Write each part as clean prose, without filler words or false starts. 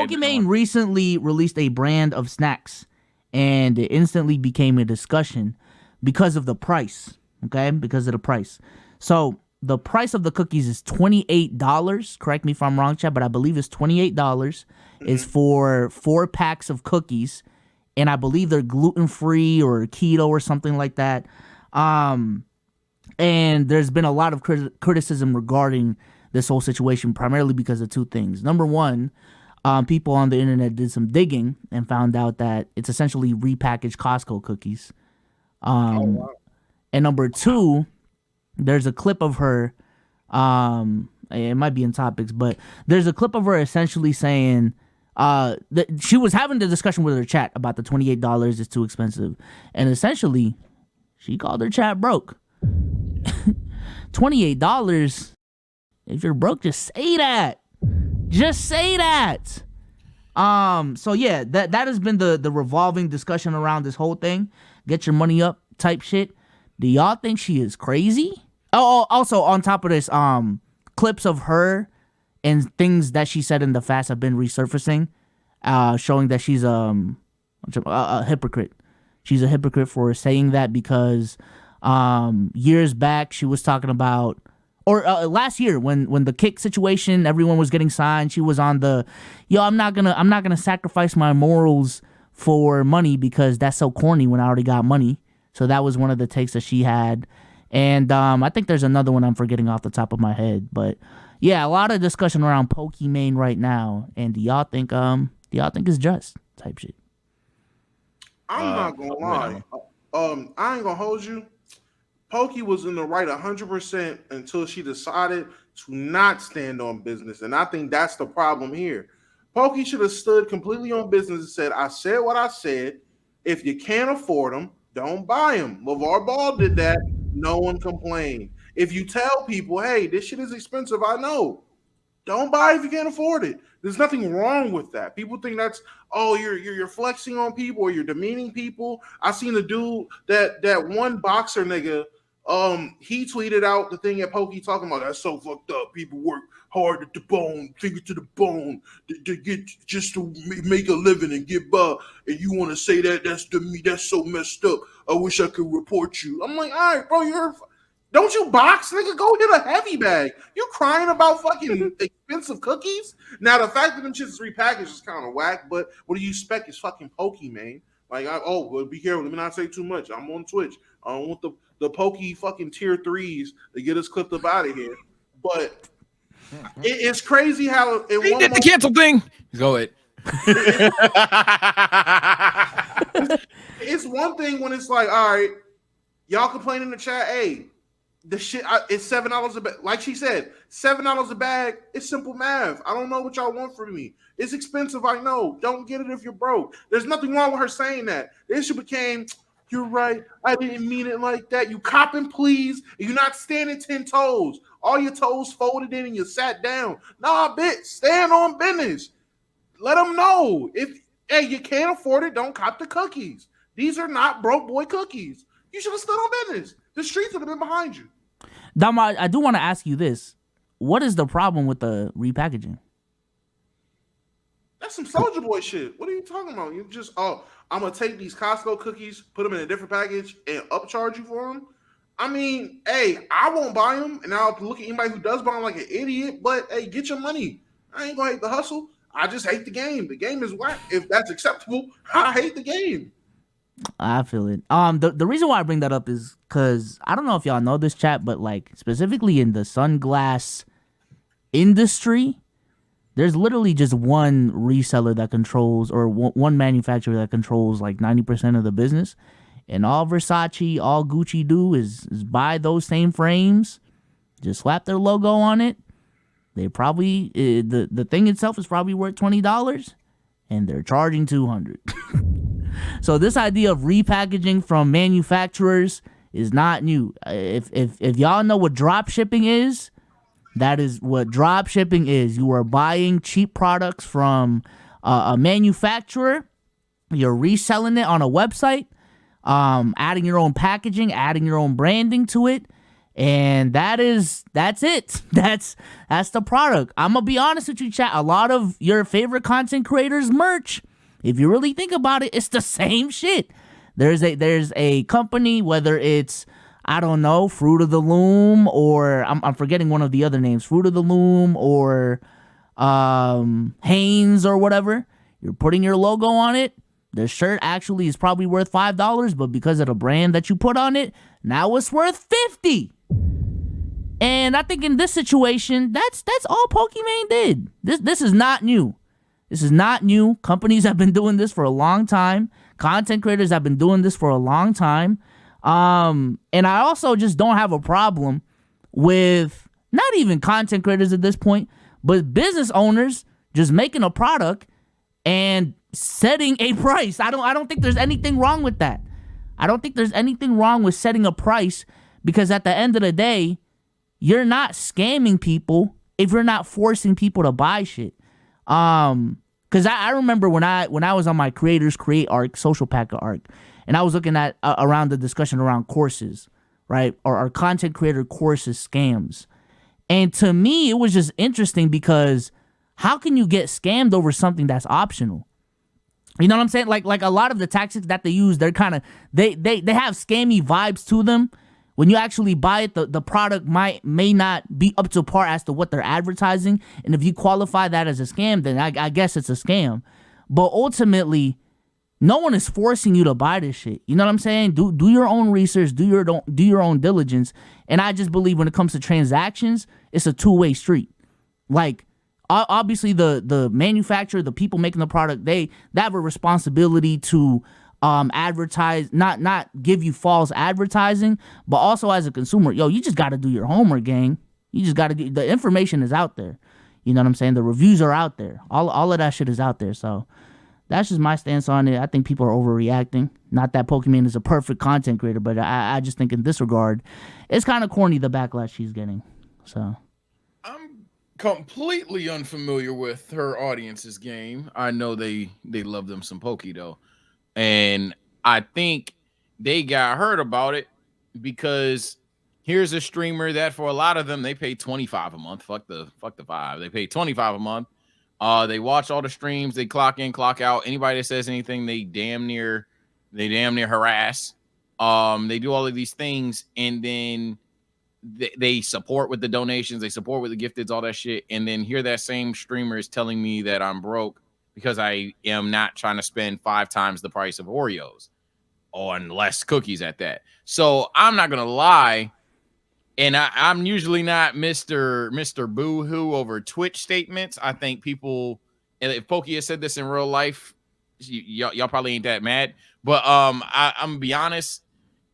Pokimane recently released a brand of snacks, and it instantly became a discussion because of the price. Okay, because of the price. So the price of the cookies is $28. Correct me if I'm wrong, chat, but I believe it's $28. Is for 4 packs of cookies, and I believe they're gluten-free or keto or something like that. And there's been a lot of criticism regarding this whole situation, primarily because of 2 things. Number one, people on the internet did some digging and found out that it's essentially repackaged Costco cookies. And number 2, there's a clip of her, it might be in topics, but there's a clip of her essentially saying that she was having the discussion with her chat about the $28 is too expensive. And essentially, she called her chat broke. $28, if you're broke, just say that. Just say that. So yeah, that has been the revolving discussion around this whole thing. Get your money up type shit. Do y'all think she is crazy? Oh, also on top of this, clips of her and things that she said in the fast have been resurfacing, showing that she's a hypocrite. She's a hypocrite for saying that because years back she was talking about, or last year when the kick situation, everyone was getting signed, she was on the, I'm not gonna sacrifice my morals for money because that's so corny when I already got money. So that was one of the takes that she had. And I think there's another one I'm forgetting off the top of my head. But yeah, a lot of discussion around Pokimane right now. And do y'all think it's just type shit? I'm not gonna lie. I ain't gonna hold you. Pokey was in the right 100% until she decided to not stand on business. And I think that's the problem here. Pokey should have stood completely on business and said, I said what I said. If you can't afford them, don't buy them. LeVar Ball did that. No one complained. If you tell people, hey, this shit is expensive, I know. Don't buy it if you can't afford it. There's nothing wrong with that. People think that's, oh, you're flexing on people or you're demeaning people. I seen a dude that one boxer nigga, he tweeted out the thing at Pokey talking about that's so fucked up. People work hard at the bone, finger to the bone, to get just to make a living and get by. And you want to say that's to me, that's so messed up. I wish I could report you. I'm like, all right, bro, don't you box, nigga? Go hit a heavy bag. You crying about fucking expensive cookies? Now, the fact that them shits is repackaged is kind of whack, but what do you expect? It's fucking Pokimane. Like, well, be careful. Let me not say too much. I'm on Twitch. I don't want the Pokey fucking tier 3s to get us clipped up out of here. But it's crazy how he did the cancel thing. Go ahead. It's one thing when it's like, all right, y'all complain in the chat, hey, the shit, it's $7 a bag. Like she said, $7 a bag. It's simple math. I don't know what y'all want from me. It's expensive, I know. Don't get it if you're broke. There's nothing wrong with her saying that. The issue became, you're right. I didn't mean it like that. You copping, please. You're not standing 10 toes. All your toes folded in and you sat down. Nah, bitch, stand on business. Let them know. If, hey, you can't afford it, don't cop the cookies. These are not broke boy cookies. You should have stood on business. The streets would have been behind you. Dama, I do want to ask you this. What is the problem with the repackaging? That's some Soulja Boy shit. What are you talking about? You just, I'm going to take these Costco cookies, put them in a different package, and upcharge you for them? I mean, hey, I won't buy them, and I'll look at anybody who does buy them like an idiot, but, hey, get your money. I ain't going to hate the hustle. I just hate the game. The game is whack. If that's acceptable, I hate the game. I feel it. The reason why I bring that up is because I don't know if y'all know this, chat, but like specifically in the sunglass industry, there's literally just one reseller that controls, or one manufacturer that controls like 90% of the business, and all Versace, all Gucci do is buy those same frames, just slap their logo on it. They probably the thing itself is probably worth $20, and they're charging $200. So this idea of repackaging from manufacturers is not new. If y'all know what drop shipping is, that is what drop shipping is. You are buying cheap products from a manufacturer, you're reselling it on a website, adding your own packaging, adding your own branding to it, And that's it. That's the product. I'm gonna be honest with you, chat. A lot of your favorite content creators merch, if you really think about it, it's the same shit. There's a company, whether it's, I don't know, Fruit of the Loom, or I'm forgetting one of the other names, Fruit of the Loom, or Hanes or whatever. You're putting your logo on it. The shirt actually is probably worth $5, but because of the brand that you put on it, now it's worth $50. And I think in this situation, that's all Pokimane did. This is not new. This is not new. Companies have been doing this for a long time. Content creators have been doing this for a long time. And I also just don't have a problem with not even content creators at this point, but business owners just making a product and setting a price. I don't think there's anything wrong with that. I don't think there's anything wrong with setting a price, because at the end of the day, you're not scamming people if you're not forcing people to buy shit. Because I remember when I was on my Creators Create arc, Social Packer arc, and I was looking at around the discussion around courses, right? Or content creator courses scams. And to me, it was just interesting, because how can you get scammed over something that's optional? You know what I'm saying? Like a lot of the tactics that they use, they're kind of, they have scammy vibes to them. When you actually buy it, the product may not be up to par as to what they're advertising. And if you qualify that as a scam, then I guess it's a scam. But ultimately, no one is forcing you to buy this shit. You know what I'm saying? Do your own research, do your own diligence. And I just believe when it comes to transactions, it's a two-way street. Like, obviously the manufacturer, the people making the product, they have a responsibility to advertise, not give you false advertising, but also as a consumer, you just got to do your homework, gang. You just got to the information is out there. You know what I'm saying? The reviews are out there. All of that shit is out there. So that's just my stance on it. I think people are overreacting. Not that Pokimane is a perfect content creator, but I just think in this regard, it's kind of corny, the backlash she's getting. So I'm completely unfamiliar with her audience's game. I know they love them some Poki though. And I think they got heard about it because here's a streamer that for a lot of them, they pay $25 a month. Fuck the $5. They pay $25 a month. They watch all the streams, they clock in, clock out. Anybody that says anything, they damn near harass. They do all of these things, and then they support with the donations, they support with the gifteds, all that shit. And then here that same streamer is telling me that I'm broke because I am not trying to spend 5 times the price of Oreos on less cookies at that. So I'm not gonna lie, and I'm usually not Mr. Boo-hoo over Twitch statements. I think people, and if Pokey has said this in real life, y'all probably ain't that mad. But I'm gonna be honest,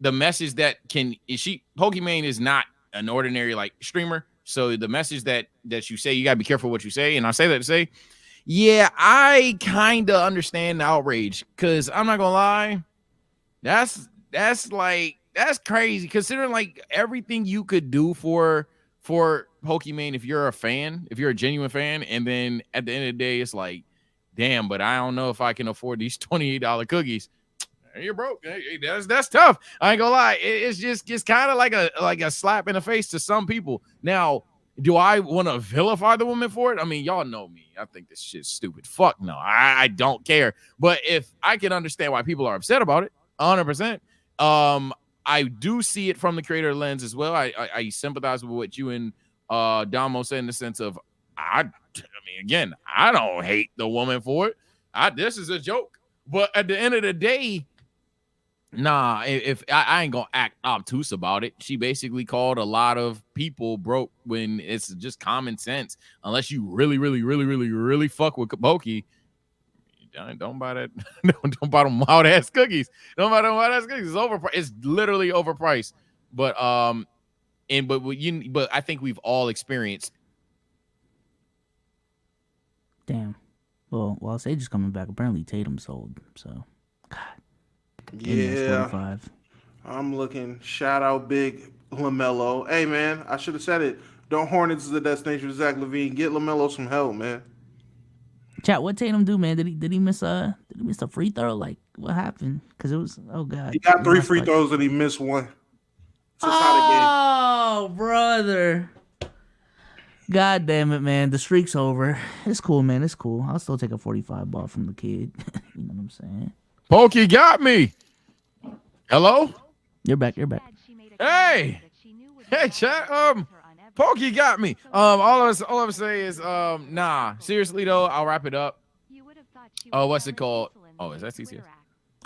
the message that Pokimane is not an ordinary like streamer. So the message that you say, you gotta be careful what you say. And I say that to say, yeah, I kind of understand the outrage, because I'm not gonna lie, that's crazy, considering like everything you could do for Pokimane if you're a fan, if you're a genuine fan, and then at the end of the day, it's like, damn, but I don't know if I can afford these $28 cookies. You're broke. Hey, that's tough. I ain't gonna lie. It's kind of like a slap in the face to some people. Now, do I want to vilify the woman for it? I mean, y'all know me. I think this shit's stupid. Fuck no. I don't care. But if I can understand why people are upset about it, 100%. I do see it from the creator lens as well. I sympathize with what you and Damo said in the sense of, I mean, again, I don't hate the woman for it. This is a joke. But at the end of the day, nah, if I ain't gonna act obtuse about it. She basically called a lot of people broke when it's just common sense. Unless you really, really, really, really, really fuck with Pokey, don't buy that. Don't buy them wild ass cookies. Don't buy them wild ass cookies. It's overpriced. It's literally overpriced. But but I think we've all experienced. Damn. Well, Sage is coming back. Apparently Tatum sold. So, God. Yeah, I'm looking. Shout out Big LaMelo. Hey man, I should have said it. Don't Hornets is the destination for Zach LaVine. Get LaMelo some help, man. Chat, what Tatum do, man? Did he miss a free throw? Like, what happened? Because it was, oh God. He got 3 free throws and he missed 1. to tie the game. Oh, brother. God damn it, man. The streak's over. It's cool, man. It's cool. I'll still take a 45 ball from the kid. You know what I'm saying? Pokey got me. Hello? You're back. You're back. Hey. Hey, chat. Pokey got me. All I'm saying is, nah. Seriously though, I'll wrap it up. Oh, what's it called? Oh, is that TCS?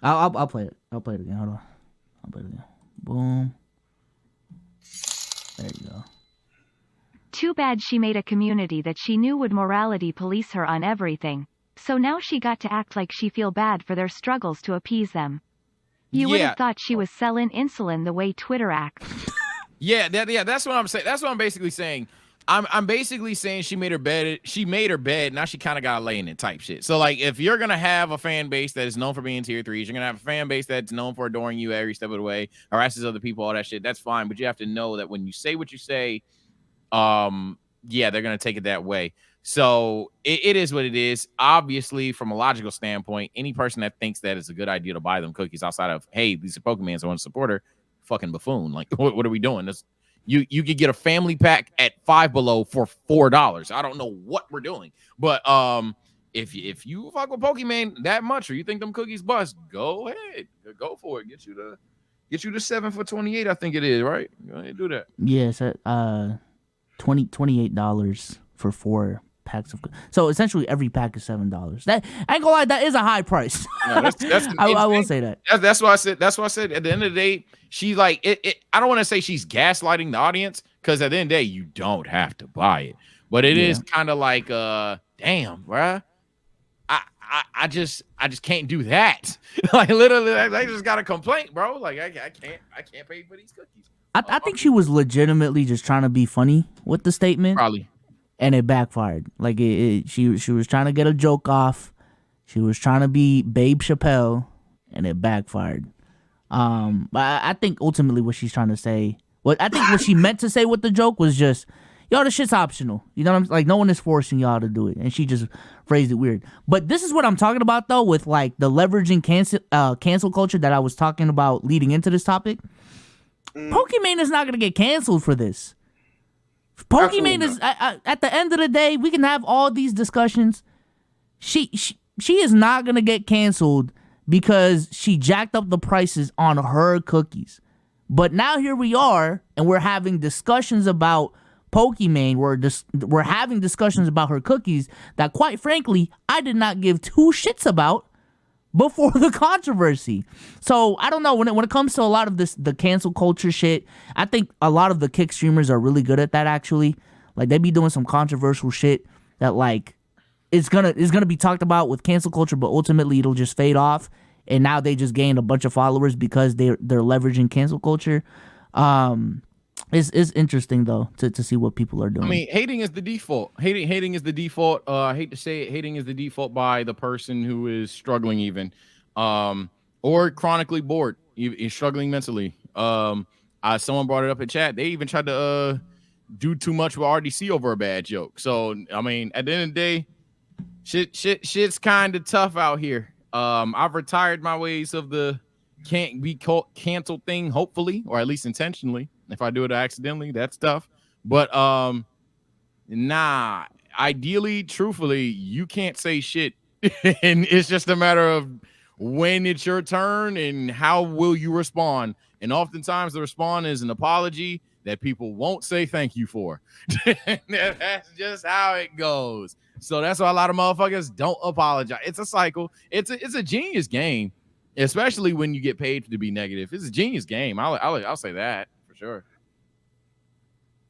I'll play it. I'll play it again. Hold on. I'll play it again. Boom. There you go. Too bad she made a community that she knew would morality police her on everything. So now she got to act like she feel bad for their struggles to appease them. You would have thought she was selling insulin the way Twitter acts. Yeah, that's what I'm saying. That's what I'm basically saying. I'm basically saying she made her bed. She made her bed. Now she kind of got to lay in it type shit. So like, if you're gonna have a fan base that is known for being tier 3s, you're gonna have a fan base that's known for adoring you every step of the way, harasses other people, all that shit. That's fine, but you have to know that when you say what you say, yeah, they're gonna take it that way. So it is what it is. Obviously, from a logical standpoint, any person that thinks that it's a good idea to buy them cookies outside of, hey, these are Pokemans, I want to support her, fucking buffoon. Like, what are we doing? This, you could get a family pack at Five Below for $4. I don't know what we're doing, but if you fuck with Pokimane that much, or you think them cookies bust, go ahead, go for it. Get you the 7 for $28. I think it is, right? Go ahead, do that. Yes, $28 for 4 packs of. So essentially, every pack is $7. That, I ain't gonna lie, that is a high price. No, that's I will say that. That's why I said. That's why I said. At the end of the day, she's like it. I don't want to say she's gaslighting the audience, because at the end of the day, you don't have to buy it. But it is kind of like, damn, bruh. I just can't do that. Like literally, I just got a complaint, bro. Like I can't pay for these cookies. I think she was legitimately just trying to be funny with the statement. Probably. And it backfired. Like she was trying to get a joke off. She was trying to be Babe Chappelle, and it backfired. But I think ultimately what she's trying to say, what she meant to say with the joke was just, yo, this shit's optional. You know what I'm like? No one is forcing y'all to do it, and she just phrased it weird. But this is what I'm talking about though, with like the leveraging cancel culture that I was talking about leading into this topic. Pokimane is not gonna get canceled for this. Pokimane is at the end of the day, we can have all these discussions. She is not gonna get canceled because she jacked up the prices on her cookies. But now here we are, and we're having discussions about Pokimane. We're having discussions about her cookies that, quite frankly, I did not give 2 shits about before the controversy. So I don't know, when it comes to a lot of the cancel culture shit, I think a lot of the kick streamers are really good at that, actually. Like, they be doing some controversial shit that like is gonna be talked about with cancel culture, but ultimately it'll just fade off, and now they just gain a bunch of followers because they're leveraging cancel culture. It's interesting though to see what people are doing. I mean, hating is the default. Hating is the default. I hate to say it, hating is the default by the person who is struggling, even, or chronically bored, is struggling mentally. Someone brought it up in chat. They even tried to do too much with RDC over a bad joke. So I mean, at the end of the day, shit's kind of tough out here. I've retired my ways of the can't be canceled thing, hopefully, or at least intentionally. If I do it accidentally, that's tough. But nah, ideally, truthfully, you can't say shit. And it's just a matter of when it's your turn and how will you respond. And oftentimes the response is an apology that people won't say thank you for. That's just how it goes. So that's why a lot of motherfuckers don't apologize. It's a cycle. It's a genius game, especially when you get paid to be negative. It's a genius game. I'll say that. Sure.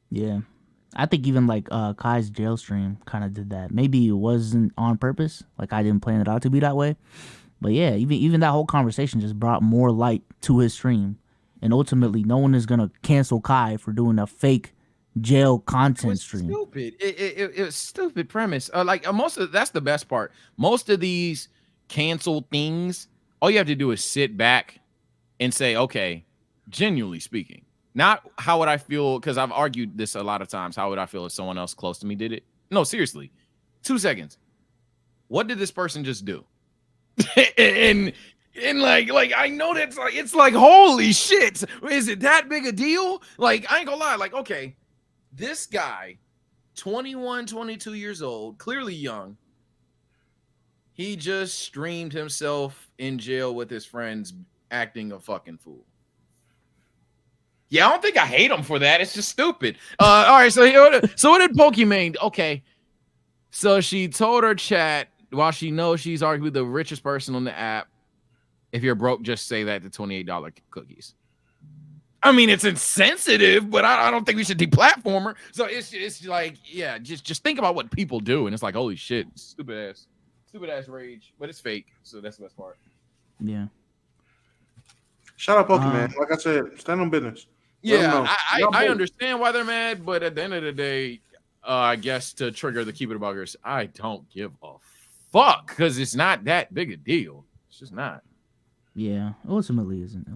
Yeah. I think even like Kai's jail stream kind of did that. Maybe it wasn't on purpose. Like, I didn't plan it out to be that way. But yeah, even that whole conversation just brought more light to his stream. And ultimately, no one is going to cancel Kai for doing a fake jail content stream. Stupid. It was stupid premise. That's the best part. Most of these canceled things, all you have to do is sit back and say, okay, genuinely speaking, not how would I feel, because I've argued this a lot of times. How would I feel if someone else close to me did it? No, seriously. 2 seconds. What did this person just do? and And like I know that's like it's like holy shit. Is it that big a deal? Like, I ain't gonna lie, like, okay, this guy, 21, 22 years old, clearly young. He just streamed himself in jail with his friends acting a fucking fool. Yeah, I don't think I hate him for that. It's just stupid. All right, so what did Pokimane? Okay, so she told her chat while she knows she's arguably the richest person on the app. If you're broke, just say that to $28 cookies. I mean, it's insensitive, but I don't think we should deplatform her. So it's like, yeah, just think about what people do, and it's like, holy shit, stupid ass rage, but it's fake. So that's the best part. Yeah. Shout out Pokimane. Like I said, stand on business. Yeah, I understand why they're mad, but at the end of the day, I guess to trigger the keep it buggers, I don't give a fuck because it's not that big a deal. It's just not. Yeah, ultimately isn't.